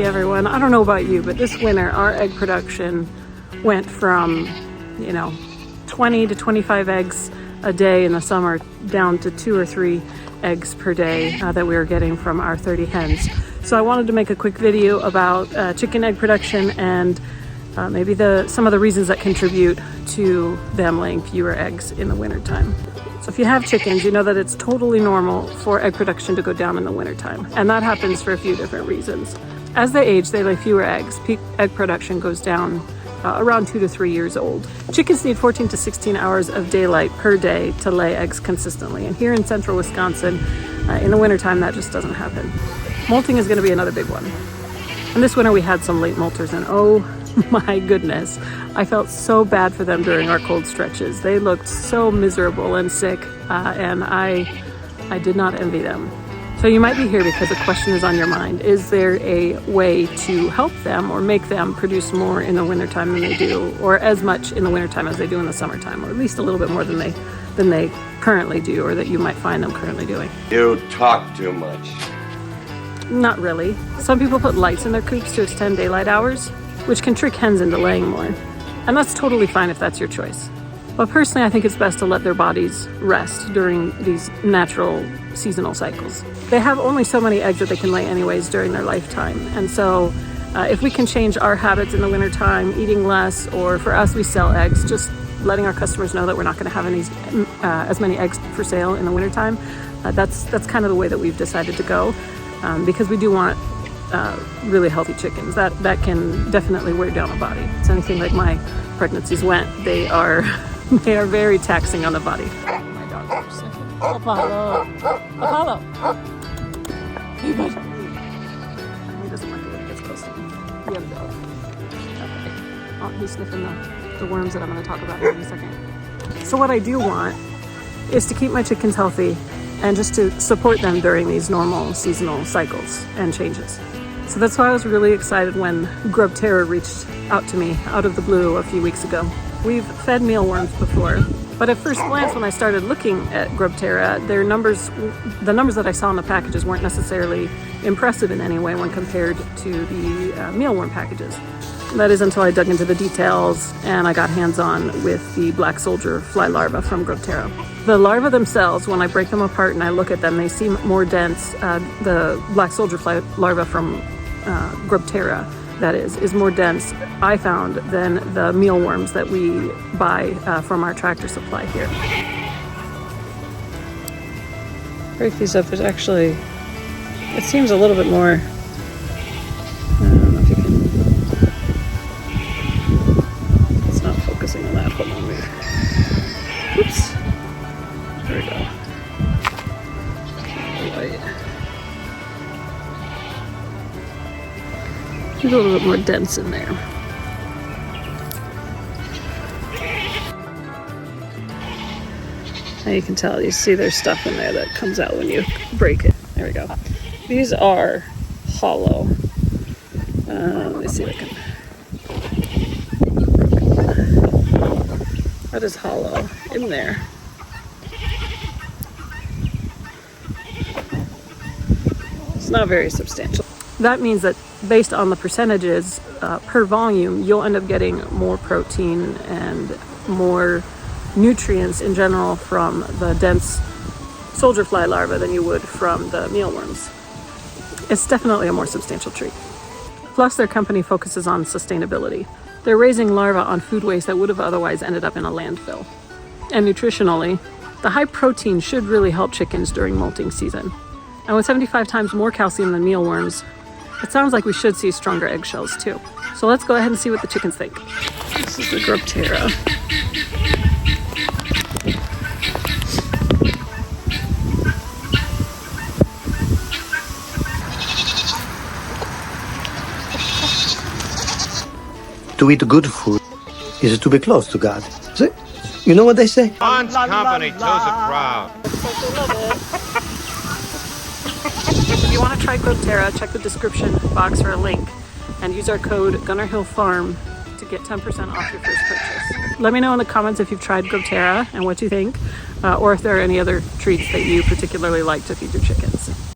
everyone. I don't know about you, but this winter our egg production went from, 20 to 25 eggs a day in the summer down to 2 or 3 eggs per day that we were getting from our 30 hens. So I wanted to make a quick video about chicken egg production and maybe some of the reasons that contribute to them laying fewer eggs in the wintertime. So if you have chickens, you know that it's totally normal for egg production to go down in the wintertime. And that happens for a few different reasons. As they age, they lay fewer eggs. Peak egg production goes down around 2 to 3 years old. Chickens need 14 to 16 hours of daylight per day to lay eggs consistently. And here in central Wisconsin, in the wintertime, that just doesn't happen. Molting is going to be another big one. And this winter we had some late molters, and oh my goodness, I felt so bad for them during our cold stretches. They looked so miserable and sick, and I did not envy them. So you might be here because a question is on your mind. Is there a way to help them or make them produce more in the wintertime than they do, or as much in the wintertime as they do in the summertime, or at least a little bit more than they currently do, or that you might find them currently doing? You talk too much. Not really. Some people put lights in their coops to extend daylight hours, which can trick hens into laying more. And that's totally fine if that's your choice. But personally, I think it's best to let their bodies rest during these natural seasonal cycles. They have only so many eggs that they can lay anyways during their lifetime. And so if we can change our habits in the wintertime, eating less, or for us, we sell eggs, just letting our customers know that we're not going to have as many eggs for sale in the wintertime, that's kind of the way that we've decided to go, because we do want really healthy chickens. That can definitely wear down a body. It's anything like my pregnancies went, they are very taxing on the body. My dogs are sick. Apollo! Hey, bud. He doesn't like it when it gets close to me. The other dog. Okay. Oh, he's sniffing the worms that I'm going to talk about in a second. So what I do want is to keep my chickens healthy and just to support them during these normal seasonal cycles and changes. So that's why I was really excited when GrubTerra reached out to me out of the blue a few weeks ago. We've fed mealworms before, but at first glance when I started looking at GrubTerra, the numbers that I saw in the packages weren't necessarily impressive in any way when compared to the mealworm packages. That is until I dug into the details and I got hands-on with the black soldier fly larva from GrubTerra. The larvae themselves, when I break them apart and I look at them, they seem more dense. The black soldier fly larva from GrubTerra, that is more dense, I found, than the mealworms that we buy from our Tractor Supply here. Break these up, it seems a little bit more, I don't know if you can, it's not focusing on that, hold on, wait. Oops, there we go. It's a little bit more dense in there. Now you can tell, you see there's stuff in there that comes out when you break it. There we go. These are hollow. Let me see if I can. That is hollow in there. It's not very substantial. That means that based on the percentages per volume, you'll end up getting more protein and more nutrients in general from the dense soldier fly larva than you would from the mealworms. It's definitely a more substantial treat. Plus, their company focuses on sustainability. They're raising larvae on food waste that would have otherwise ended up in a landfill. And nutritionally, the high protein should really help chickens during molting season. And with 75 times more calcium than mealworms, it sounds like we should see stronger eggshells too. So let's go ahead and see what the chickens think. This is the GrubTerra. To eat good food is to be close to God. See? You know what they say? One's company till's a crowd. If you want to try GrubTerra, check the description box for a link and use our code GunnerHillFarm to get 10% off your first purchase. Let me know in the comments if you've tried GrubTerra and what you think, or if there are any other treats that you particularly like to feed your chickens.